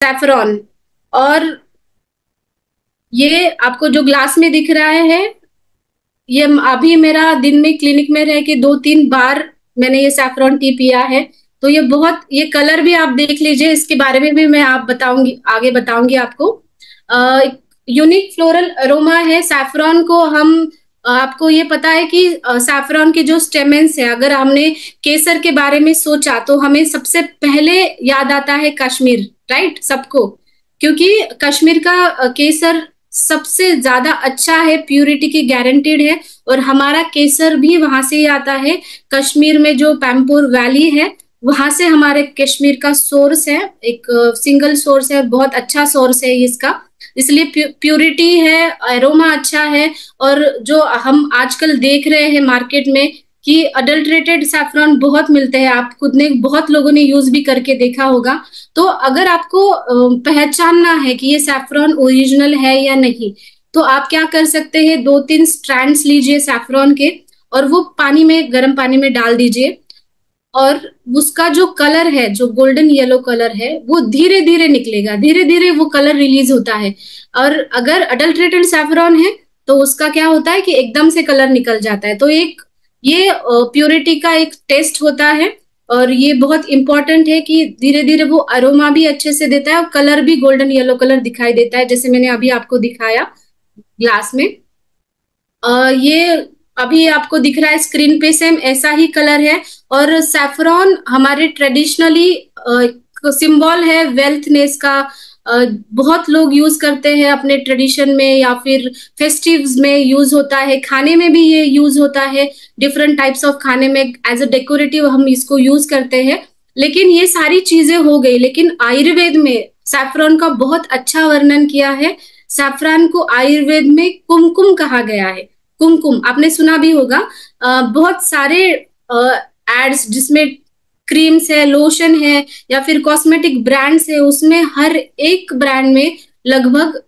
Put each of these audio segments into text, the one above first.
Saffron. और ये आपको जो ग्लास में दिख रहा है, ये अभी मेरा दिन में क्लिनिक में रह के 2-3 बार मैंने ये सैफरॉन टी पिया है। तो ये बहुत, ये कलर भी आप देख लीजिए, इसके बारे में भी मैं आप बताऊंगी, आगे बताऊंगी आपको। यूनिक फ्लोरल अरोमा है सैफरॉन को। हम आपको ये पता है कि सैफरॉन के जो स्टेमेंस है, अगर हमने केसर के बारे में सोचा तो हमें सबसे पहले याद आता है कश्मीर, राइट, सबको। क्योंकि कश्मीर का केसर सबसे ज्यादा अच्छा है, प्यूरिटी की गारंटीड है। और हमारा केसर भी वहां से ही आता है। कश्मीर में जो पैम्पोर वैली है, वहां से हमारे कश्मीर का सोर्स है, एक सिंगल सोर्स है, बहुत अच्छा सोर्स है इसका। इसलिए प्यूरिटी है, एरोमा अच्छा है। और जो हम आजकल देख रहे हैं मार्केट में कि अडल्ट्रेटेड सैफरॉन बहुत मिलते हैं, आप खुद ने, बहुत लोगों ने यूज भी करके देखा होगा। तो अगर आपको पहचानना है कि ये सैफरॉन ओरिजिनल है या नहीं, तो आप क्या कर सकते हैं, 2-3 स्ट्रैंड्स लीजिए सैफरॉन के, और वो पानी में, गर्म पानी में डाल दीजिए। और उसका जो कलर है, जो गोल्डन येलो कलर है, वो धीरे धीरे निकलेगा, धीरे धीरे वो कलर रिलीज होता है। और अगर अडल्ट्रेटेड सैफरॉन है तो उसका क्या होता है कि एकदम से कलर निकल जाता है। तो एक ये प्योरिटी का एक टेस्ट होता है। और ये बहुत इंपॉर्टेंट है कि धीरे धीरे वो अरोमा भी अच्छे से देता है और कलर भी गोल्डन येलो कलर दिखाई देता है, जैसे मैंने अभी आपको दिखाया ग्लास में। ये अभी आपको दिख रहा है स्क्रीन पे, सेम ऐसा ही कलर है। और सैफरॉन हमारे ट्रेडिशनली सिंबल है वेल्थनेस का। बहुत लोग यूज करते हैं अपने ट्रेडिशन में, या फिर फेस्टिव्स में यूज होता है, खाने में भी ये यूज होता है, डिफरेंट टाइप्स ऑफ खाने में एज अ डेकोरेटिव हम इसको यूज करते हैं। लेकिन ये सारी चीजें हो गई, लेकिन आयुर्वेद में सैफरॉन का बहुत अच्छा वर्णन किया है। सैफरॉन को आयुर्वेद में कुमकुम कहा गया है। कुमकुम आपने सुना भी होगा। बहुत सारे एड्स जिसमें क्रीम्स है, लोशन है, या फिर कॉस्मेटिक ब्रांड्स है, उसमें हर एक ब्रांड में लगभग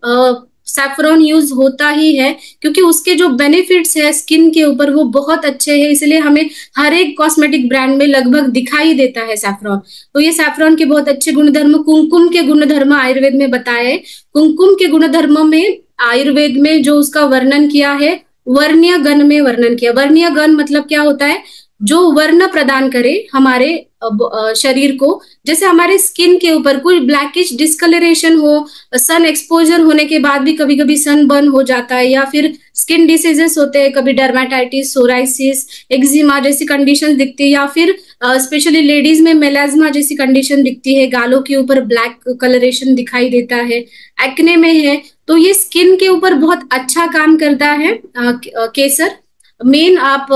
सैफरॉन यूज होता ही है। क्योंकि उसके जो बेनिफिट्स है स्किन के ऊपर वो बहुत अच्छे हैं, इसलिए हमें हर एक कॉस्मेटिक ब्रांड में लगभग दिखाई देता है सैफरॉन। तो ये सैफरॉन के बहुत अच्छे गुणधर्म, कुमकुम के गुणधर्म आयुर्वेद में बताए हैं। कुमकुम के गुणधर्म में आयुर्वेद में जो उसका वर्णन किया है, वर्णीय गण में वर्णन किया। वर्णीय गण मतलब क्या होता है, जो वर्ण प्रदान करे हमारे शरीर को। जैसे हमारे स्किन के ऊपर कोई ब्लैकिश डिस्कलरेशन हो, सन एक्सपोजर होने के बाद भी कभी कभी सन बर्न हो जाता है, या फिर स्किन डिसीजेस होते हैं, कभी डर्माटाइटिस, सोराइसिस, एक्जिमा जैसी कंडीशन दिखती है, या फिर स्पेशली लेडीज में मेलाज्मा जैसी कंडीशन दिखती है, गालों के ऊपर ब्लैक कलरेशन दिखाई देता है, एक्ने में है। तो ये स्किन के ऊपर बहुत अच्छा काम करता है केसर। मेन आप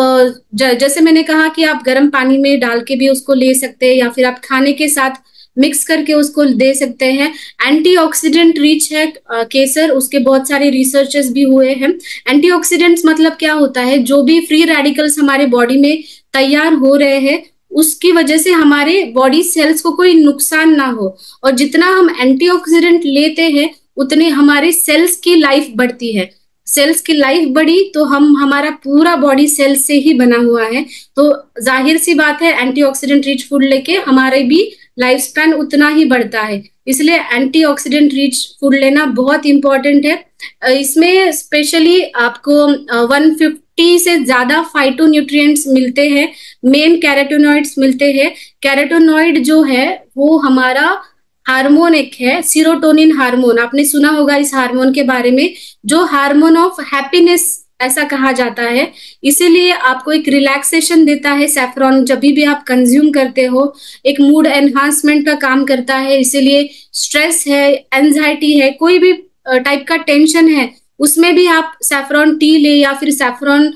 जैसे मैंने कहा कि आप गर्म पानी में डाल के भी उसको ले सकते हैं, या फिर आप खाने के साथ मिक्स करके उसको दे सकते हैं। एंटीऑक्सीडेंट रिच है केसर, उसके बहुत सारे रिसर्चेस भी हुए हैं। एंटीऑक्सीडेंट्स मतलब क्या होता है, जो भी फ्री रेडिकल्स हमारे बॉडी में तैयार हो रहे हैं उसकी वजह से हमारे बॉडी सेल्स को कोई नुकसान ना हो। और जितना हम एंटीऑक्सीडेंट लेते हैं उतने हमारे सेल्स की लाइफ बढ़ती है। सेल्स की लाइफ बढ़ी तो हमारा पूरा बॉडी सेल्स से ही बना हुआ है। तो जाहिर सी बात है एंटीऑक्सीडेंट रिच फूड लेके हमारे भी लाइफ स्पैन उतना ही बढ़ता है। इसलिए एंटीऑक्सीडेंट रिच फूड लेना बहुत इंपॉर्टेंट है। इसमें स्पेशली आपको 150 से ज्यादा फाइटोन्यूट्रिएंट्स मिलते हैं, मेन कैरोटीनॉइड्स मिलते हैं। कैरोटीनॉइड जो है वो हमारा हार्मोन एक है, सीरोटोनिन हार्मोन, आपने सुना होगा इस हार्मोन के बारे में, जो हार्मोन ऑफ हैप्पीनेस ऐसा कहा जाता है। इसीलिए आपको एक रिलैक्सेशन देता है सैफरॉन, जब भी आप कंज्यूम करते हो एक मूड एनहांसमेंट का काम करता है। इसीलिए स्ट्रेस है, एंजाइटी है, कोई भी टाइप का टेंशन है, उसमें भी आप सैफरॉन टी ले, या फिर सैफरॉन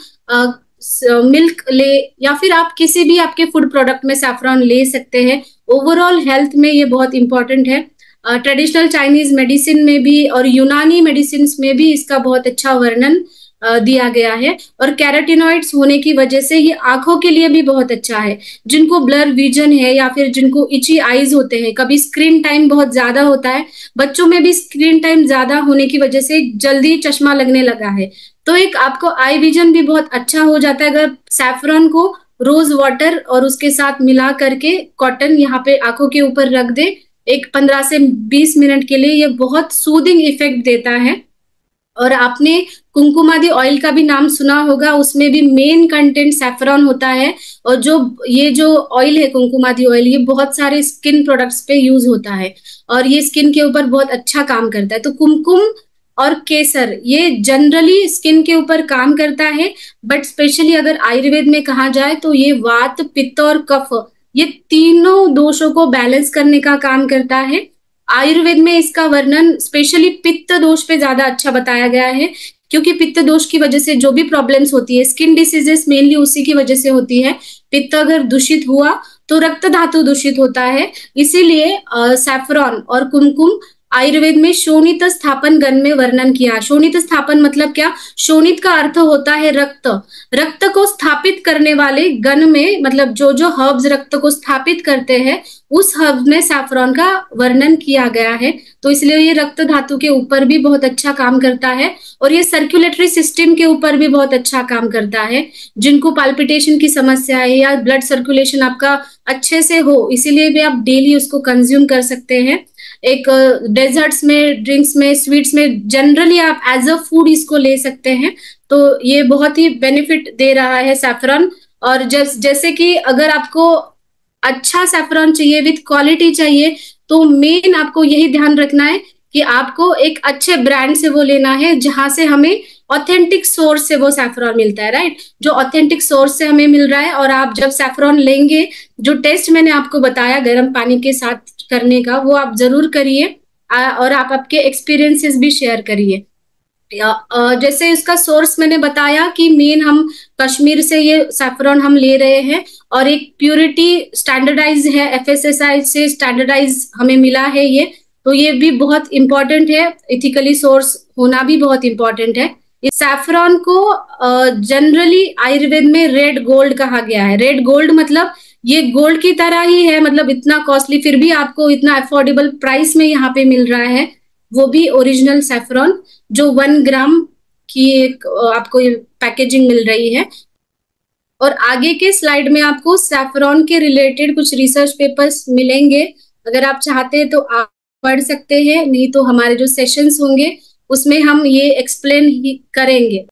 मिल्क ले, या फिर आप किसी भी आपके फूड प्रोडक्ट में सैफरॉन ले सकते हैं। ओवरऑल हेल्थ में ये बहुत इंपॉर्टेंट है। ट्रेडिशनल चाइनीज मेडिसिन में भी और यूनानी मेडिसिन में भी इसका बहुत अच्छा वर्णन दिया गया है। और कैरोटीनॉइड्स होने की वजह से ये आंखों के लिए भी बहुत अच्छा है। जिनको ब्लर विजन है, या फिर जिनको इची आईज होते हैं, कभी स्क्रीन टाइम बहुत ज्यादा होता है, बच्चों में भी स्क्रीन टाइम ज्यादा होने की वजह से जल्दी चश्मा लगने लगा है, तो एक आपको आई विजन भी बहुत अच्छा हो जाता है अगर सैफरॉन को रोज वाटर और उसके साथ मिला करके कॉटन यहाँ पे आंखों के ऊपर रख दे, एक 15 से 20 मिनट के लिए ये बहुत सूदिंग इफेक्ट देता है। और आपने कुमकुमादी ऑयल का भी नाम सुना होगा, उसमें भी मेन कंटेंट सैफरॉन होता है। और जो ऑयल है कुमकुमादी ऑयल, ये बहुत सारे स्किन प्रोडक्ट्स पे यूज होता है और ये स्किन के ऊपर बहुत अच्छा काम करता है। तो कुमकुम और केसर ये जनरली स्किन के ऊपर काम करता है, बट स्पेशली अगर आयुर्वेद में कहा जाए तो ये वात, पित्त और कफ, ये तीनों दोषों को बैलेंस करने का काम करता है। आयुर्वेद में इसका वर्णन स्पेशली पित्त दोष पे ज्यादा अच्छा बताया गया है, क्योंकि पित्त दोष की वजह से जो भी प्रॉब्लम्स होती है, स्किन डिसीजेस मेनली उसी की वजह से होती है। पित्त अगर दूषित हुआ तो रक्त धातु दूषित होता है। इसीलिए सैफरॉन और कुमकुम आयुर्वेद में शोणित स्थापन गण में वर्णन किया। शोणित स्थापन मतलब क्या? शोणित का अर्थ होता है रक्त। रक्त को स्थापित करने वाले गण में, मतलब जो जो हर्ब्स रक्त को स्थापित करते हैं, उस हर्ब में सैफरॉन का वर्णन किया गया है। तो इसलिए ये रक्त धातु के ऊपर भी बहुत अच्छा काम करता है और ये सर्कुलेटरी सिस्टम के ऊपर भी बहुत अच्छा काम करता है। जिनको पाल्पिटेशन की समस्या है या ब्लड सर्कुलेशन आपका अच्छे से हो, इसीलिए भी आप डेली उसको कंज्यूम कर सकते हैं। एक डेजर्ट्स में, ड्रिंक्स में, स्वीट्स में जनरली आप एज अ फूड इसको ले सकते हैं। तो ये बहुत ही बेनिफिट दे रहा है सैफरॉन। और जैसे कि अगर आपको अच्छा सैफरॉन चाहिए, विथ क्वालिटी चाहिए, तो मेन आपको यही ध्यान रखना है कि आपको एक अच्छे ब्रांड से वो लेना है, जहां से हमें ऑथेंटिक सोर्स से वो सैफरॉन मिलता है, राइट? जो ऑथेंटिक सोर्स से हमें मिल रहा है। और आप जब सैफरॉन लेंगे, जो टेस्ट मैंने आपको बताया गर्म पानी के साथ करने का, वो आप जरूर करिए और आप आपके एक्सपीरियंसेस भी शेयर करिए। जैसे इसका सोर्स मैंने बताया कि मेन हम कश्मीर से ये सैफरॉन हम ले रहे हैं और एक प्यूरिटी स्टैंडर्डाइज है, एफएसएसआई से स्टैंडर्डाइज हमें मिला है ये। तो ये भी बहुत इंपॉर्टेंट है, इथिकली सोर्स होना भी बहुत इंपॉर्टेंट है। इस सैफरॉन को जनरली आयुर्वेद में रेड गोल्ड कहा गया है। रेड गोल्ड मतलब ये गोल्ड की तरह ही है, मतलब इतना कॉस्टली, फिर भी आपको इतना अफोर्डेबल प्राइस में यहाँ पे मिल रहा है, वो भी ओरिजिनल सैफरॉन, जो 1 ग्राम की एक आपको पैकेजिंग मिल रही है। और आगे के स्लाइड में आपको सैफरॉन के रिलेटेड कुछ रिसर्च पेपर्स मिलेंगे। अगर आप चाहते हैं तो आप पढ़ सकते हैं, नहीं तो हमारे जो सेशंस होंगे उसमें हम ये एक्सप्लेन करेंगे।